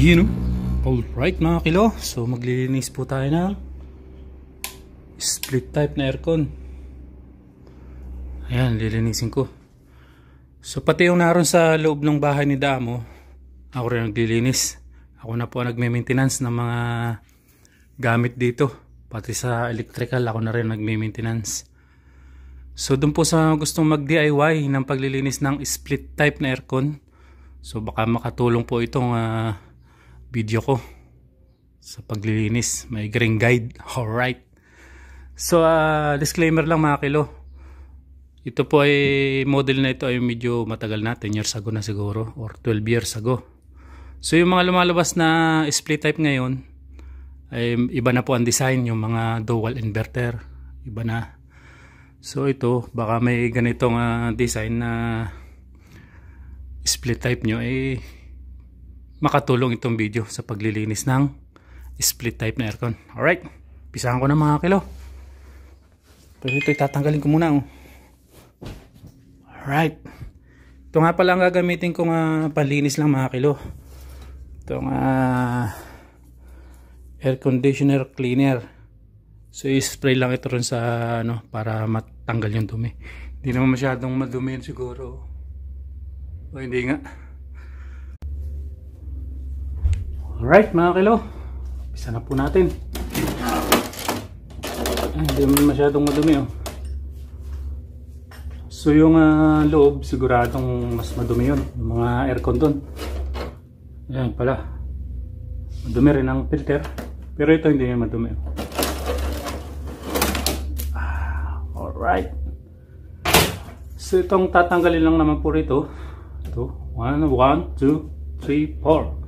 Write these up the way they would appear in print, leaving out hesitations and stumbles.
You know? Alright mga kilo, so maglilinis po tayo ng split type na aircon. Ayan, lilinisin ko. So pati yung naroon sa loob ng bahay ni Damo, ako rin naglilinis. Ako na po nagme-maintenance ng mga gamit dito. Pati sa electrical, ako na rin nagme-maintenance. So dun po sa gustong mag-DIY ng paglilinis ng split type na aircon, so baka makatulong po itong video ko sa paglilinis. May green guide. Alright. So disclaimer lang mga kilo. Ito po ay model na ito ay medyo matagal na. 10 years ago na siguro or 12 years ago. So yung mga lumalabas na split type ngayon ay iba na po ang design. Yung mga dual inverter iba na. So ito baka may ganitong design na split type nyo ay makatulong itong video sa paglilinis ng split type na aircon. Alright, pisahan ko na mga kilo. Pero ito itatanggalin ko muna. Alright, ito nga pala ang gagamitin kong panlinis lang mga kilo. Itong air conditioner cleaner. So i-spray lang ito rin sa para matanggal yung dumi. Hindi naman masyadong madumi siguro. O hindi nga. Alright mga kilo, isa na po natin. Hindi naman masyadong madumi. So yung loob siguradong mas madumi yun, yung mga aircon dun. Ayan pala, madumi rin ang filter, pero ito hindi naman madumi. Alright, so itong tatanggalin lang naman po rito. Ito, 1, 2, 3, 4.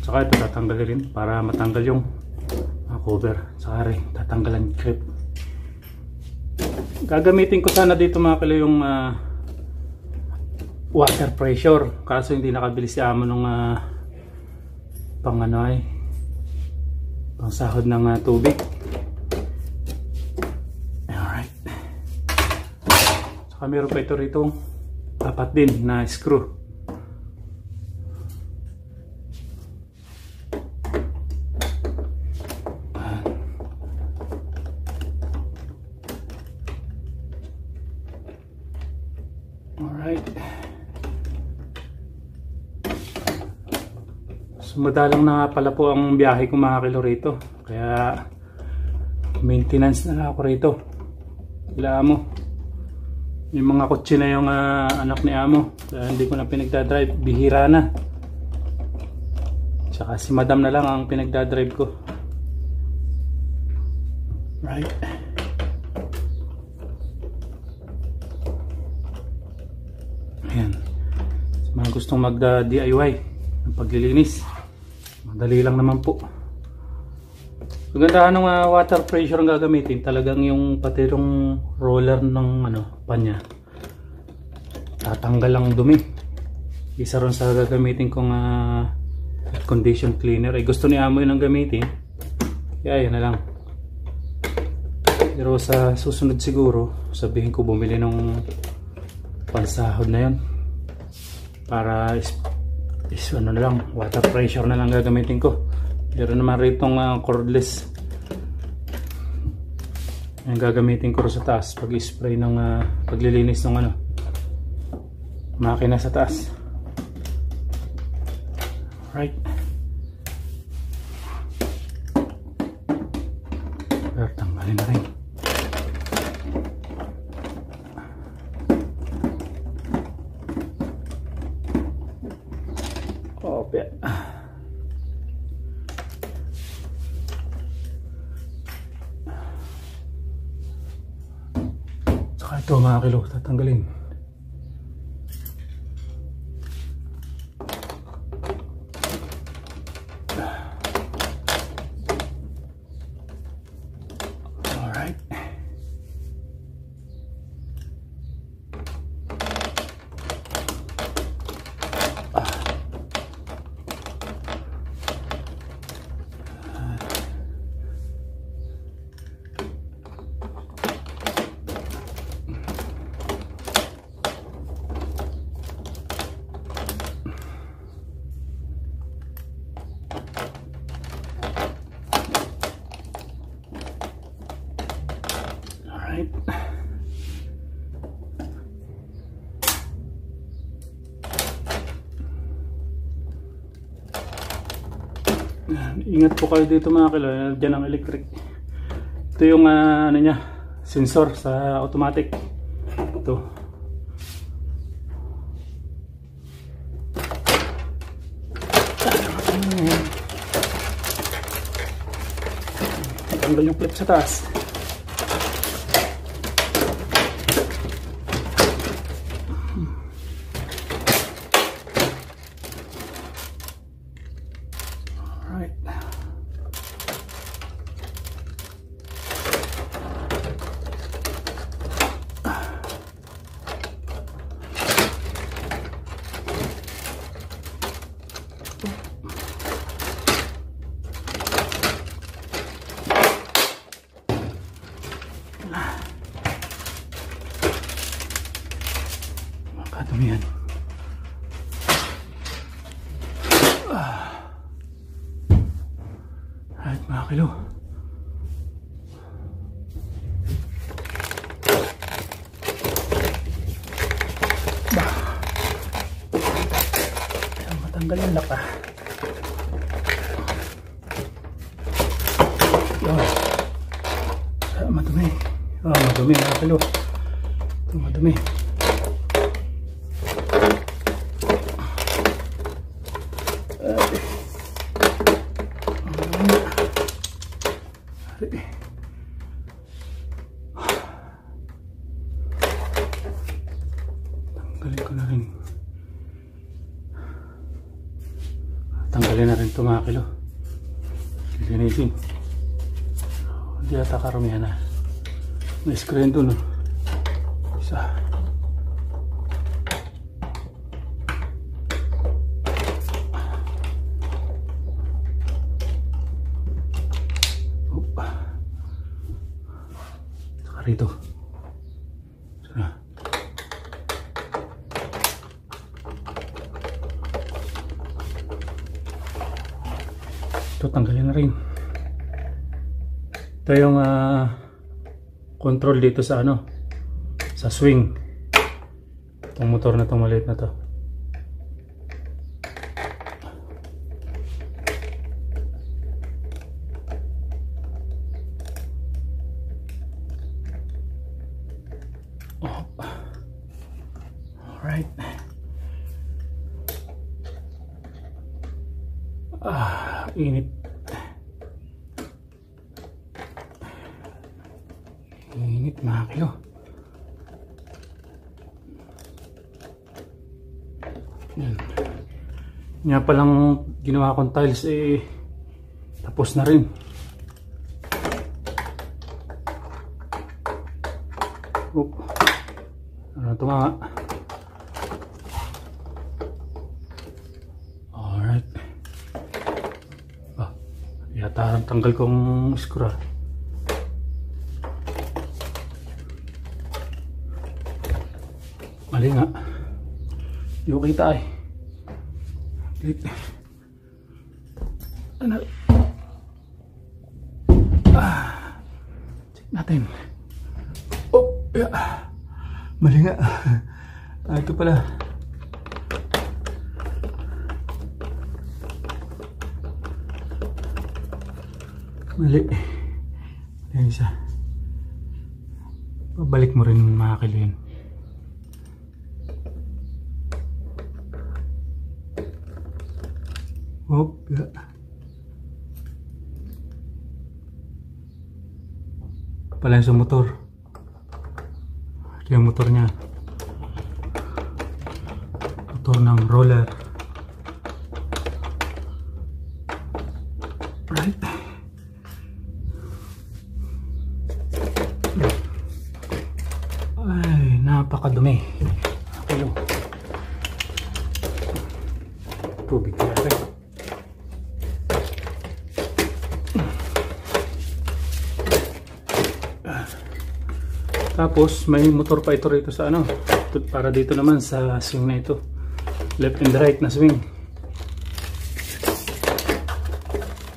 Saka ito tatanggalin rin para matanggal yung cover. Saka rin tatanggalan clip. Gagamitin ko sana dito mga kilo yung water pressure. Kaso hindi nakabili si amo nung pang pang sahod ng tubig. Alright. Saka meron pa ito rito apat din na screw. Alright. So madalang na pala po ang biyahe ko mga kilo rito. Kaya maintenance na ako rito. Sila amo. Yung mga kotse na yung anak ni amo. Kaya hindi ko na pinagdadrive. Bihira na. Tsaka si madam na lang ang pinagdadrive ko. Right. Ayan. Sa mga gustong mag-DIY ng paglilinis, madali lang naman po. Maganda ng water pressure ang gagamitin. Talagang yung pati yung roller ng panya tatanggal ang dumi. Isa ron sa gagamitin kong air condition cleaner. Ay gusto ni amo yun ang gamitin, kaya yan na lang. Pero sa susunod siguro sabihin ko bumili ng pansahod na yun para na lang, water pressure na lang gagamitin ko. Pero naman ritong cordless yung gagamitin ko sa taas pag spray ng paglilinis ng makina sa taas. Right. Pero tanggalin na rin. Opya. Saka ito mga kilo, tatanggalin. Alright. Ingat po kayo dito mga kilo, dyan ang electric. Ito yung ano niya, sensor sa automatic. Ito. Tanggal yung clip sa taas. Alright. Makadumi yan. Alright mga kilo. Matanggal yung laka. Madumi. Madumi mga kilo. Ito madumi. Tanggalin ko na rin. Tanggalin na rin ito mga kilo. Lilinisin. Hindi ata karamihan na. May screen doon. Isa. Saka rito. Sana. Ito tanggalin na rin. Ito yung control dito sa ano, sa swing. Itong motor na itong maliit na to. Alright. Init. Init mga kilo. Yan. Nga palang ginawa kong tiles tapos na rin. Oop. Ano ito mga? Alright. Yata tanggal kong screw. Mali nga. Yung kita ay. Ano? Check natin. Oh, yeah. Mali nga. Ito pala. Mali. Ayan isa. Pabalik mo rin mga kilo yun. Hop, ya. Pala sa motor. Ito yung motor niya. Motor ng roller. Right. Ay, napakadumi. Ayun. Tubig na rin. Tapos may motor pa ito rito sa ano, para dito naman sa swing na ito, left and right na swing.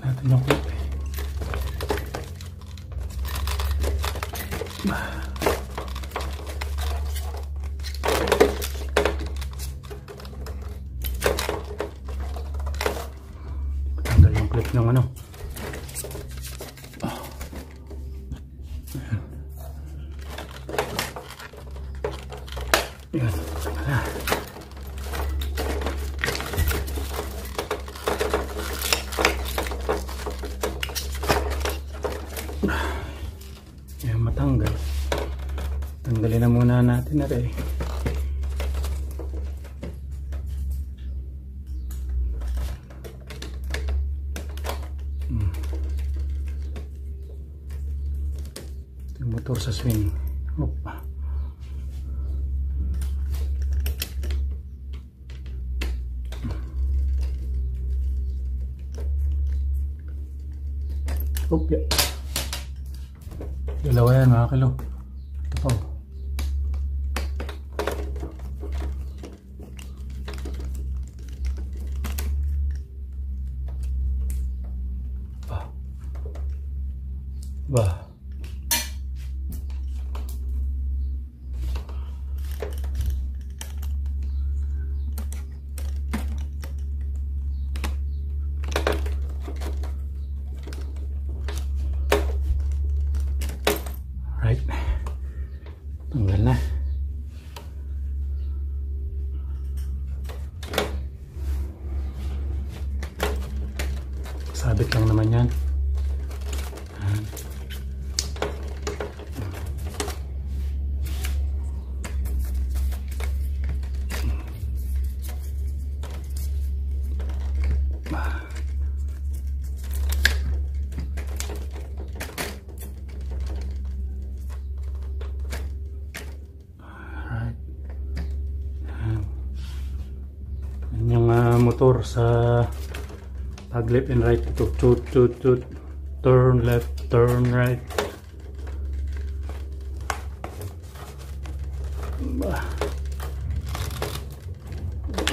Natin yung clip. Tanggal yung clip ng ano. matanggal. Tanggalin na muna natin na rin. Yung motor sa swing. Opa. Opa. Dalawa yan mga kilo. Ito po. Ba. Right. Tanggal na. Sabit lang naman yan. Yung motor sa pag left and right ito, toot, turn left, turn right.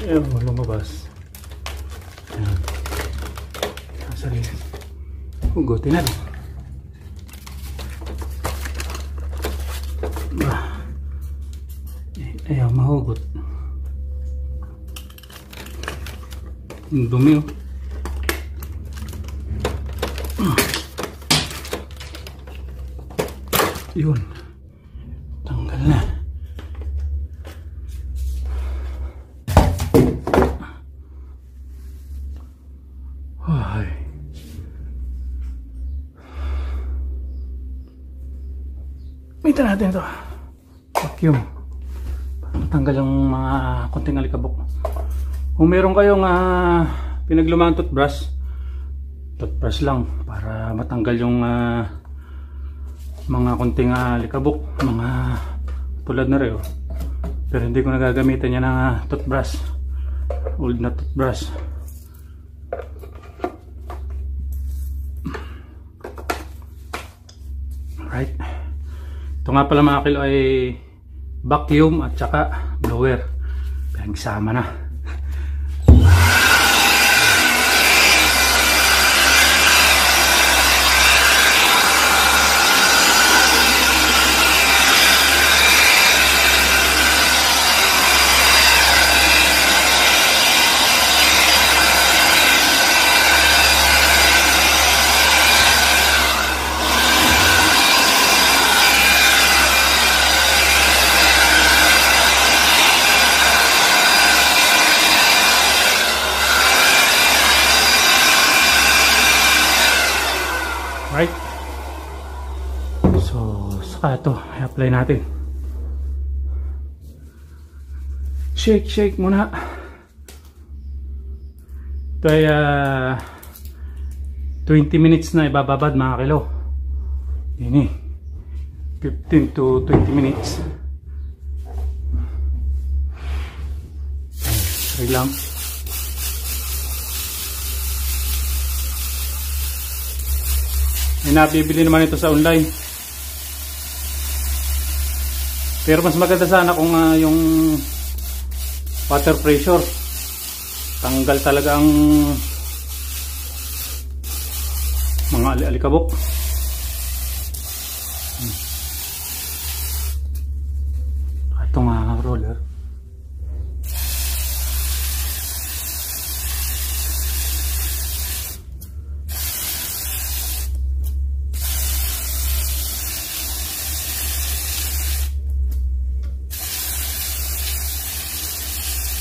Ayan, lumabas. Ayan. Asali. Hugutin na. Ayaw mahugot. Ang dumi oh. Yun. Tanggal na. Ay. Minta natin ito. Vacuum. Tanggal yung mga konting alikabok. Kung meron kayong pinaglumaan toothbrush lang para matanggal yung mga konting alikabok, mga tulad na rin. Pero hindi ko nagagamitan yan ng toothbrush, old na toothbrush. Alright. Ito nga pala mga kilo ay vacuum at saka blower. Pinagsama na. Right? So, saka ito, i-apply natin. Shake muna. Ito ay 20 minutes na ibababad mga kilo. Ini 15 to 20 minutes. Try lang. May nabibili naman ito sa online. Pero mas maganda sana kung yung water pressure. Tanggal talaga ang mga alikabok. Itong roller.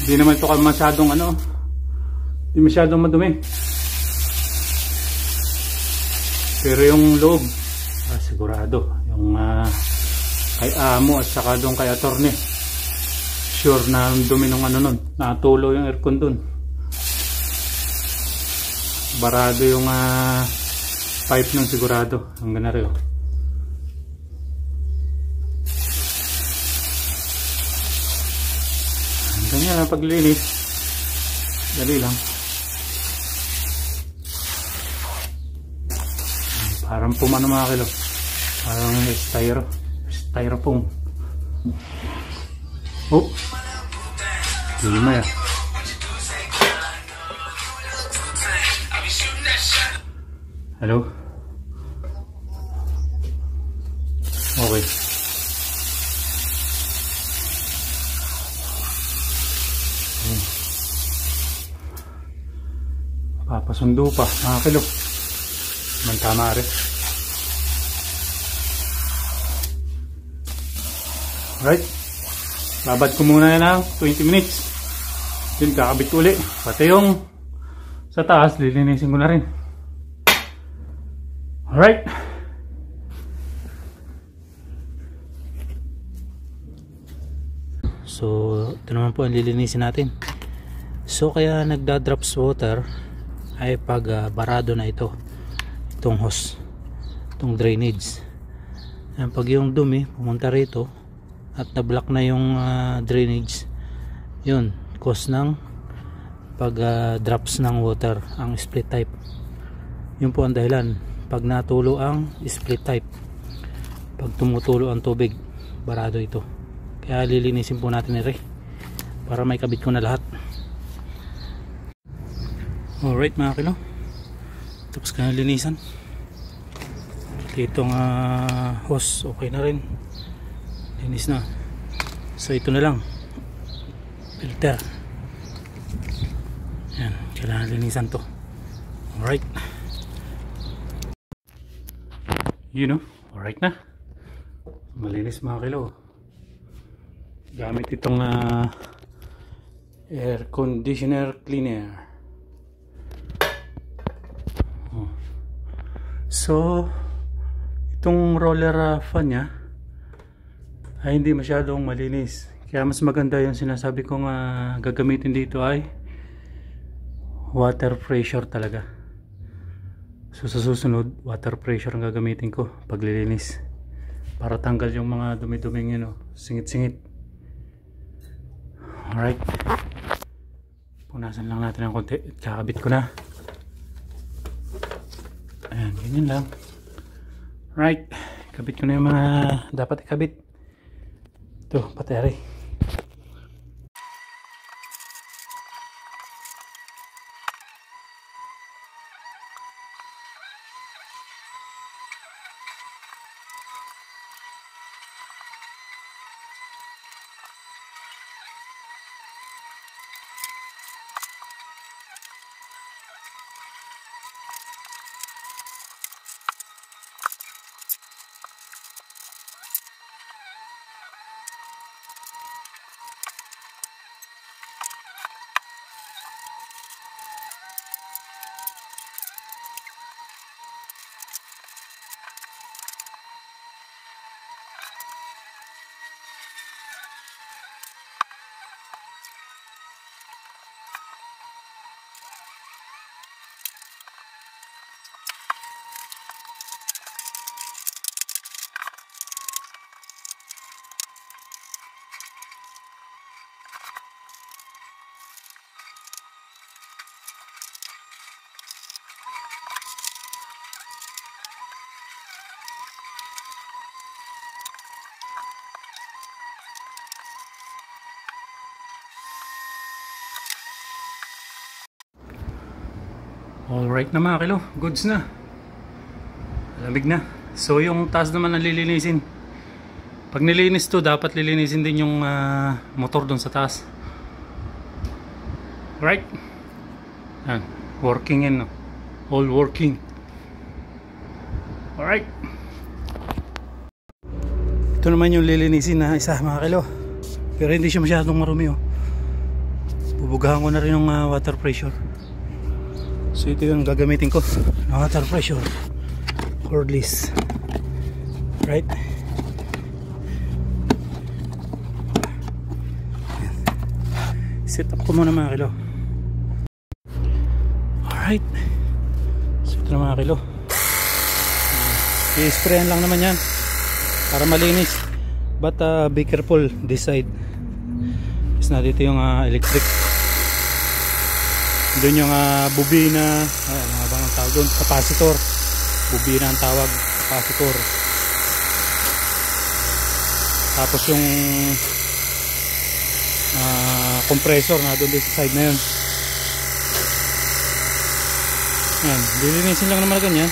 Hindi naman ito masyadong hindi masyadong madumi. Pero yung loob, sigurado yung Yung kay amo at saka doon kay attorney. Sure na dumi ng ano nun. Natulo yung aircon dun. Barado yung pipe nun sigurado. Hanggang na rin. Ganyan ang paglilinis. Dali lang. Parang pumano mga kilo. Parang styrofoam. Oh. Lima ya. Hello. Okay. Papasundo pa mga kilo. Tama rin. Alright. Babad ko muna yan ng 20 minutes. Then kakabit uli. Pati yung sa taas, lilinisin ko na rin. Alright. So, ito naman po ang lilinisin natin. So, kaya nagda-drops water ay pag barado na itong hose, itong drainage. Ayan, pag yung dumi pumunta rito at na-block na yung drainage, yun, cause ng pag drops ng water ang split type. Yun po ang dahilan pag natulo ang split type, pag tumutulo ang tubig, barado ito. Kaya lilinisin po natin ito para may kabit ko na lahat. Alright mga kilo, tapos ka na linisan. Itong hose okay na rin, linis na. So ito na lang, filter. Yan, kailangan linisan to. Alright, alright na, malinis mga kilo. Gamit itong air conditioner cleaner. So itong roller fan nya ay hindi masyadong malinis, kaya mas maganda yung sinasabi kong gagamitin dito ay water pressure talaga. So sa susunod, water pressure ang gagamitin ko paglilinis para tanggal yung mga dumi-duming yun, singit-singit. Alright, punasan lang natin ng konti at kakabit ko na. Ayan, ganyan lang. Right, kabit ko na yung mga dapat ikabit. Ito, battery. Alright na mga kilo, goods na. Lamig na. So yung taas naman ang lilinisin. Pag nilinis to, dapat lilinisin din yung motor doon sa taas. Right? Yan, working yan, no? All working. Alright. Ito naman yung lilinisin na isa mga kilo. Pero hindi siya masyadong marumi, oh. Bubugahan ko na rin yung water pressure. So ito yung gagamitin ko na water pressure cordless, right? set up ko muna mga kilo. Alright, so ito na mga kilo. I-sprayan lang naman yan para malinis, but be careful this side. Is na dito yung electric, doon yung bobina, ano nga bang ang tawag doon, capacitor. Bobina ang tawag, capacitor. Tapos yung compressor na doon sa side na yun. Yan, dilinisin lang naman ganyan.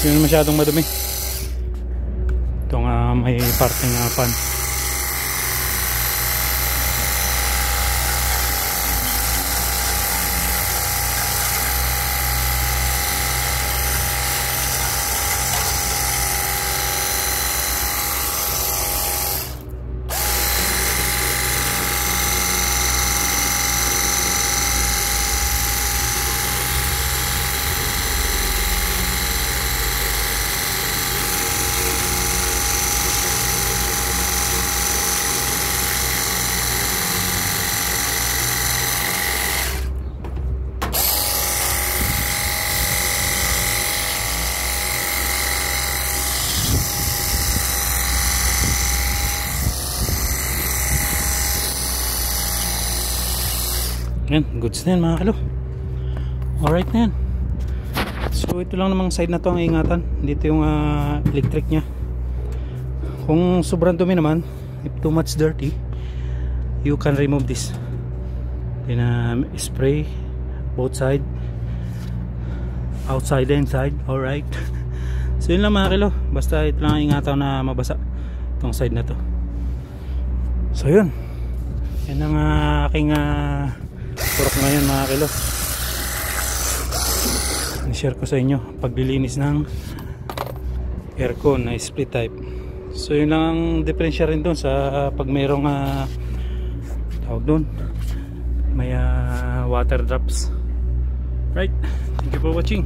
Hindi masyadong madumi. Ito nga may parting pan. Yan, goods na yan mga kilo. Alright na yan. So ito lang namang side na to ang ingatan. Dito yung electric nya. Kung sobrang dumi naman, if too much dirty, you can remove this. Then spray both side, outside and inside. Alright. So yun lang mga kilo. Basta ito lang ang ingatan na mabasa itong side na to. So yun, yan ang aking turok ngayon mga kilo. I-share ko sa inyo paglilinis ng aircon na split type. So yun lang ang diferensya rin doon sa pag mayroong tawag doon, may water drops. Right, thank you for watching.